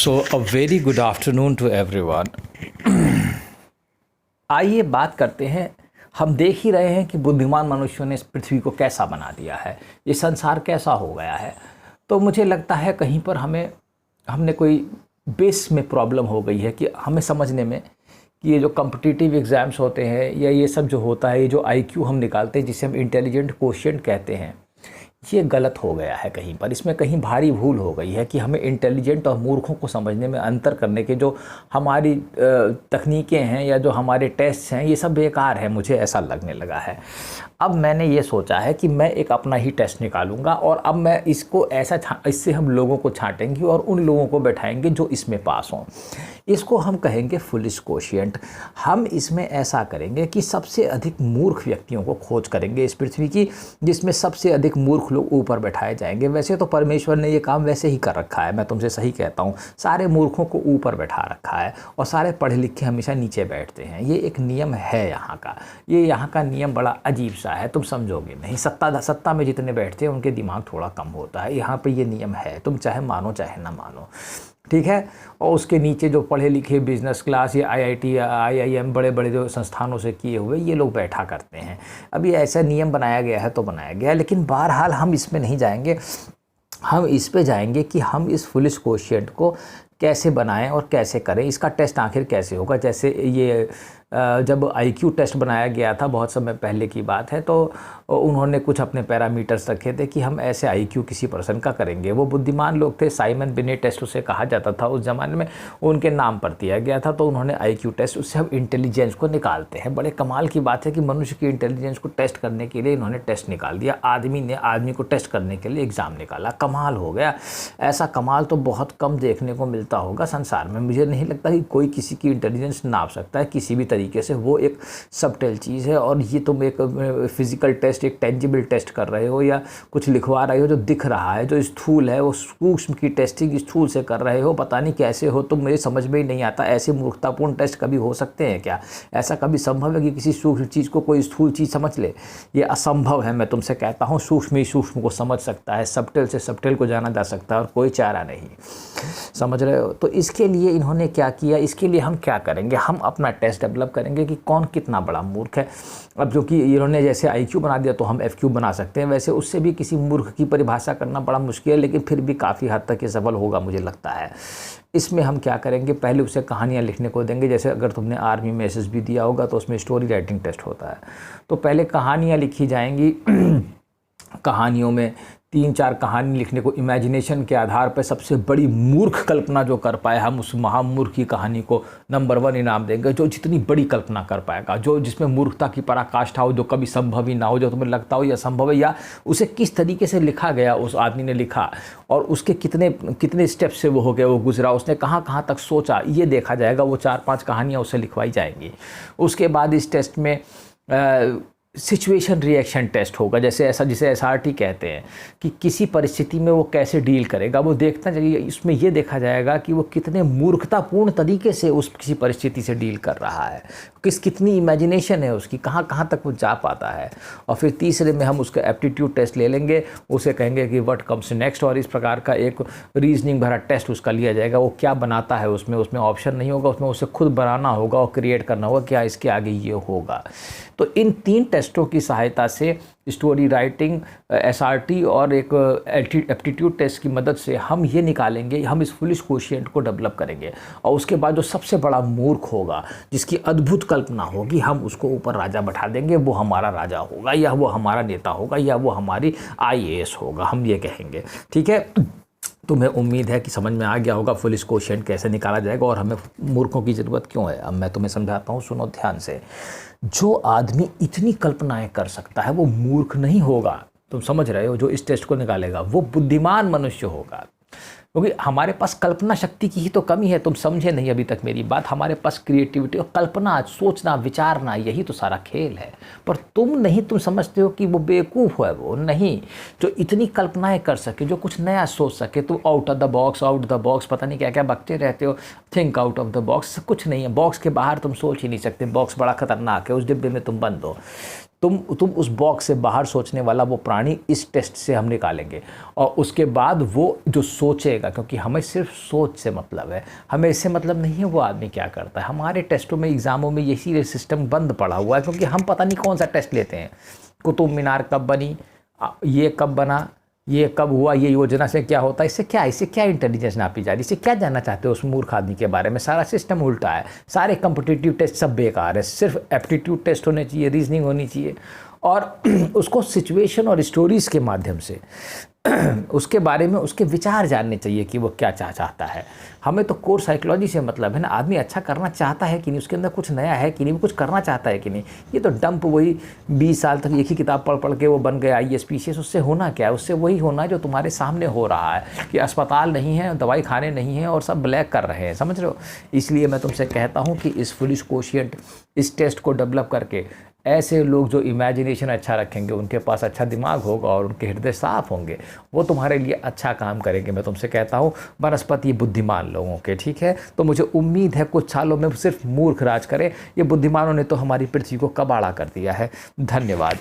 So, a very good afternoon to everyone. आइए बात करते हैं। हम देख ही रहे हैं कि बुद्धिमान मनुष्यों ने इस पृथ्वी को कैसा बना दिया है, ये संसार कैसा हो गया है। तो मुझे लगता है कहीं पर हमने कोई बेस में प्रॉब्लम हो गई है कि हमें समझने में कि ये जो कॉम्पिटिटिव एग्ज़ाम्स होते हैं या ये सब जो होता है, ये जो आईक्यू हम निकालते हैं जिसे हम इंटेलिजेंट कोशिएंट कहते हैं, ये गलत हो गया है। कहीं पर इसमें कहीं भारी भूल हो गई है कि हमें इंटेलिजेंट और मूर्खों को समझने में अंतर करने के जो हमारी तकनीकें हैं या जो हमारे टेस्ट हैं, ये सब बेकार है, मुझे ऐसा लगने लगा है। अब मैंने ये सोचा है कि मैं एक अपना ही टेस्ट निकालूंगा और अब मैं इसको इससे हम लोगों को छांटेंगे और उन लोगों को बैठाएंगे जो इसमें पास हों। इसको हम कहेंगे फुलिश कोशिएंट। हम इसमें ऐसा करेंगे कि सबसे अधिक मूर्ख व्यक्तियों को खोज करेंगे इस पृथ्वी की, जिसमें सबसे अधिक मूर्ख लोग ऊपर बैठाए जाएंगे। वैसे तो परमेश्वर ने ये काम वैसे ही कर रखा है, मैं तुमसे सही कहता हूँ। सारे मूर्खों को ऊपर बैठा रखा है और सारे पढ़े लिखे हमेशा नीचे बैठते हैं। ये एक नियम है यहाँ का। ये यहाँ का नियम बड़ा अजीब सा है, तुम समझोगे नहीं। सत्ता में जितने बैठते हैं उनके दिमाग थोड़ा कम होता है। यहाँ पे ये नियम है, तुम चाहे मानो चाहे ना मानो, ठीक है। और उसके नीचे जो पढ़े लिखे बिजनेस क्लास या आईआईटी या आईआईएम बड़े बड़े जो संस्थानों से किए हुए ये लोग बैठा करते हैं। अभी ऐसा नियम बनाया गया है तो बनाया गया है, लेकिन बहरहाल हम इसमें नहीं जाएंगे। हम इस पे जाएंगे कि हम इस फुलिश कोशिएंट को कैसे बनाएं और कैसे करें, इसका टेस्ट आखिर कैसे होगा। जैसे ये जब आईक्यू टेस्ट बनाया गया था, बहुत समय पहले की बात है, तो उन्होंने कुछ अपने पैरामीटर्स रखे थे कि हम ऐसे आईक्यू किसी पर्सन का करेंगे। वो बुद्धिमान लोग थे, साइमन बिनेट टेस्ट उसे कहा जाता था उस ज़माने में, उनके नाम पर दिया गया था। तो उन्होंने आईक्यू टेस्ट, उससे हम इंटेलिजेंस को निकालते हैं। बड़े कमाल की बात है कि मनुष्य की इंटेलिजेंस को टेस्ट करने के लिए इन्होंने टेस्ट निकाल दिया। आदमी ने आदमी को टेस्ट करने के लिए एग्ज़ाम निकाला। कमाल हो गया। ऐसा कमाल तो बहुत कम देखने को मिलता होगा संसार में। मुझे नहीं लगता कि कोई किसी की इंटेलिजेंस नाप सकता है किसी भी तरीके से। वो एक सबटल चीज़ है। और ये तुम एक फिजिकल टेस्ट, एक टेंजिबल टेस्ट कर रहे हो या कुछ लिखवा रहे हो जो दिख रहा है, जो स्थूल है, वो सूक्ष्म की टेस्टिंग स्थूल से कर रहे हो। पता नहीं कैसे हो तुम, मुझे समझ में ही नहीं आता। ऐसे मूर्खतापूर्ण टेस्ट कभी हो सकते हैं क्या? ऐसा कभी संभव है कि किसी सूक्ष्म चीज़ को कोई स्थूल चीज़ समझ ले? ये असंभव है। मैं तुमसे कहता हूँ सूक्ष्म ही सूक्ष्म को समझ सकता है, सबटल से सबटल को जाना जा सकता है और कोई चारा नहीं। समझ रहे हो? तो इसके लिए इन्होंने क्या किया, इसके लिए हम क्या करेंगे, हम अपना टेस्ट डेवलप करेंगे कि कौन कितना बड़ा मूर्ख है। अब जो कि इन्होंने जैसे आईक्यू बना दिया तो हम एफक्यू बना सकते हैं। वैसे उससे भी किसी मूर्ख की परिभाषा करना बड़ा मुश्किल है, लेकिन फिर भी काफ़ी हद तक ये सफल होगा मुझे लगता है। इसमें हम क्या करेंगे, पहले उसे कहानियाँ लिखने को देंगे। जैसे अगर तुमने आर्मी में एसएस भी दिया होगा तो उसमें स्टोरी राइटिंग टेस्ट होता है। तो पहले कहानियाँ लिखी जाएंगी। कहानियों में 3-4 कहानी लिखने को, इमेजिनेशन के आधार पर सबसे बड़ी मूर्ख कल्पना जो कर पाए, हम उस महामूर्ख की कहानी को नंबर 1 इनाम देंगे। जो जितनी बड़ी कल्पना कर पाएगा, जो जिसमें मूर्खता की पराकाष्ठा हो, जो कभी संभव ही ना हो, जो तुम्हें लगता हो यह असंभव है, या उसे किस तरीके से लिखा गया, उस आदमी ने लिखा और उसके कितने स्टेप से वो हो गया, वो गुजरा, उसने कहाँ कहाँ तक सोचा, ये देखा जाएगा। वो 4-5 कहानियाँ उसे लिखवाई जाएंगी। उसके बाद इस टेस्ट में सिचुएशन रिएक्शन टेस्ट होगा। जैसे जिसे एसआरटी कहते हैं कि किसी परिस्थिति में वो कैसे डील करेगा, वो देखना चाहिए। इसमें ये देखा जाएगा कि वो कितने मूर्खतापूर्ण तरीके से उस किसी परिस्थिति से डील कर रहा है, कितनी इमेजिनेशन है उसकी, कहाँ कहाँ तक वो जा पाता है। और फिर तीसरे में हम उसका एप्टीट्यूड टेस्ट ले लेंगे। उसे कहेंगे कि व्हाट कम्स नेक्स्ट, और इस प्रकार का एक रीजनिंग भरा टेस्ट उसका लिया जाएगा। वो क्या बनाता है, उसमें ऑप्शन नहीं होगा, उसमें उसे खुद बनाना होगा और क्रिएट करना होगा क्या इसके आगे ये होगा। तो इन 3 टेस्टों की सहायता से, स्टोरी राइटिंग, एसआरटी और एक एप्टीट्यूड टेस्ट की मदद से हम ये निकालेंगे, हम इस फुलिश कोशिएंट को डेवलप करेंगे। और उसके बाद जो सबसे बड़ा मूर्ख होगा, जिसकी अद्भुत कल्पना होगी, हम उसको ऊपर राजा बैठा देंगे। वो हमारा राजा होगा या वो हमारा नेता होगा या वो हमारी आईएएस होगा, हम ये कहेंगे। ठीक है, तुम्हें उम्मीद है कि समझ में आ गया होगा फुलिश कोशिएंट कैसे निकाला जाएगा और हमें मूर्खों की ज़रूरत क्यों है। अब मैं तुम्हें समझाता हूँ, सुनो ध्यान से। जो आदमी इतनी कल्पनाएं कर सकता है वो मूर्ख नहीं होगा, तुम समझ रहे हो। जो इस टेस्ट को निकालेगा वो बुद्धिमान मनुष्य होगा, क्योंकि हमारे पास कल्पना शक्ति की ही तो कमी है। तुम समझे नहीं अभी तक मेरी बात। हमारे पास क्रिएटिविटी और कल्पना, सोचना, विचारना, यही तो सारा खेल है। पर तुम समझते हो कि वो बेवकूफ़ है। वो नहीं, जो इतनी कल्पनाएं कर सके, जो कुछ नया सोच सके। तुम आउट ऑफ द बॉक्स पता नहीं क्या क्या बकते रहते हो। Think out of the box कुछ नहीं है। बॉक्स के बाहर तुम सोच ही नहीं सकते। बॉक्स बड़ा खतरनाक है, उस डिब्बे में तुम बंद हो। तुम उस बॉक्स से बाहर सोचने वाला वो प्राणी इस टेस्ट से हम निकालेंगे, और उसके बाद वो जो सोचेगा, क्योंकि हमें सिर्फ सोच से मतलब है, हमें इससे मतलब नहीं है वो आदमी क्या करता है। हमारे टेस्टों में, एग्ज़ामों में यही सिस्टम बंद पड़ा हुआ है, क्योंकि हम पता नहीं कौन सा टेस्ट लेते हैं। कुतुब मीनार कब बनी, ये कब बना, ये कब हुआ, ये योजना से क्या होता है, इससे क्या इंटेलिजेंस नापी जा रही है, इससे क्या जानना चाहते हो उस मूर्ख आदमी के बारे में। सारा सिस्टम उल्टा है, सारे कॉम्पिटिटिव टेस्ट सब बेकार है। सिर्फ एप्टीट्यूड टेस्ट होने चाहिए, रीजनिंग होनी चाहिए, और उसको सिचुएशन और स्टोरीज़ के माध्यम से उसके बारे में उसके विचार जानने चाहिए कि वो क्या चाहता है। हमें तो कोर साइकोलॉजी से मतलब है ना, आदमी अच्छा करना चाहता है कि नहीं, उसके अंदर कुछ नया है कि नहीं, वो कुछ करना चाहता है कि नहीं। ये तो डंप वही 20 साल तक एक ही किताब पढ़ पढ़ के वो बन गया IAS PCS, उससे होना क्या है? उससे वही होना है जो तुम्हारे सामने हो रहा है, कि अस्पताल नहीं है, दवाई खाने नहीं है, और सब ब्लैक कर रहे हैं, समझ रहे हो। इसलिए मैं तुमसे कहता हूँ कि इस फुलिश कोशिएंट, इस टेस्ट को डेवलप करके ऐसे लोग जो इमेजिनेशन अच्छा रखेंगे, उनके पास अच्छा दिमाग होगा और उनके हृदय साफ होंगे, वो तुम्हारे लिए अच्छा काम करेंगे। मैं तुमसे कहता हूँ बनस्पति ये बुद्धिमान लोगों के, ठीक है। तो मुझे उम्मीद है कुछ सालों में सिर्फ मूर्ख राज करे, ये बुद्धिमानों ने तो हमारी पृथ्वी को कबाड़ा कर दिया है। धन्यवाद।